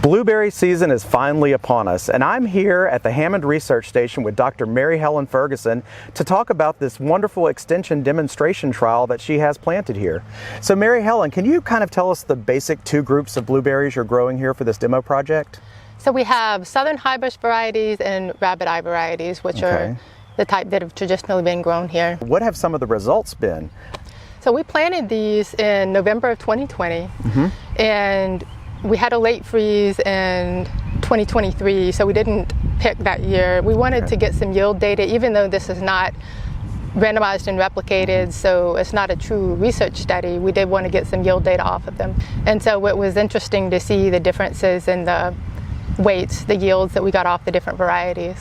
Blueberry season is finally upon us, and I'm here at the Hammond Research Station with Dr. Mary Helen Ferguson to talk about this wonderful extension demonstration trial that she has planted here. So Mary Helen, can you kind of tell us the basic two groups of blueberries you're growing here for this demo project? So we have southern highbush varieties and rabbit eye varieties, which are the type that have traditionally been grown here. What have some of the results been? So we planted these in November of 2020, and we had a late freeze in 2023, so we didn't pick that year. We wanted to get some yield data, even though this is not randomized and replicated, so it's not a true research study. We did want to get some yield data off of them. And so it was interesting to see the differences in the weights, the yields that we got off the different varieties.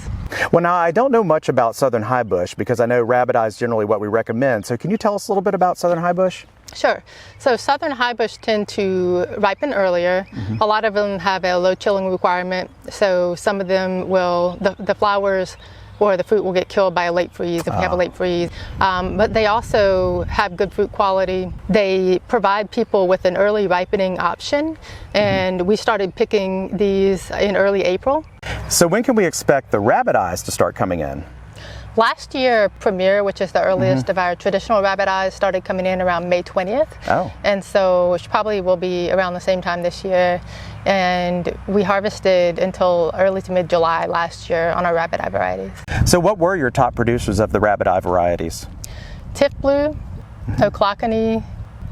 Well, now I don't know much about southern highbush because I know rabbit eye is generally what we recommend. So can you tell us a little bit about southern highbush? Sure. So southern highbush tend to ripen earlier. A lot of them have a low chilling requirement, so some of them will, the flowers or the fruit will get killed by a late freeze if we have a late freeze. But they also have good fruit quality. They provide people with an early ripening option, and we started picking these in early April. So when can we expect the rabbit eyes to start coming in? Last year, Premier, which is the earliest of our traditional rabbit eyes, started coming in around May 20th. And so which probably will be around the same time this year. And we harvested until early to mid-July last year on our rabbit eye varieties. So what were your top producers of the rabbit eye varieties? Tiff Blue, O'Clockany,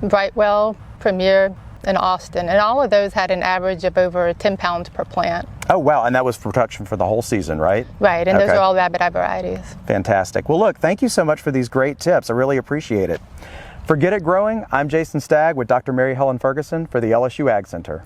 Brightwell, Premier, and Austin. And all of those had an average of over 10 pounds per plant. Oh, wow. And that was for production for the whole season, right? Right. And those are all rabbit eye varieties. Fantastic. Well, look, thank you so much for these great tips. I really appreciate it. For Get It Growing, I'm Jason Stagg with Dr. Mary Helen Ferguson for the LSU AgCenter.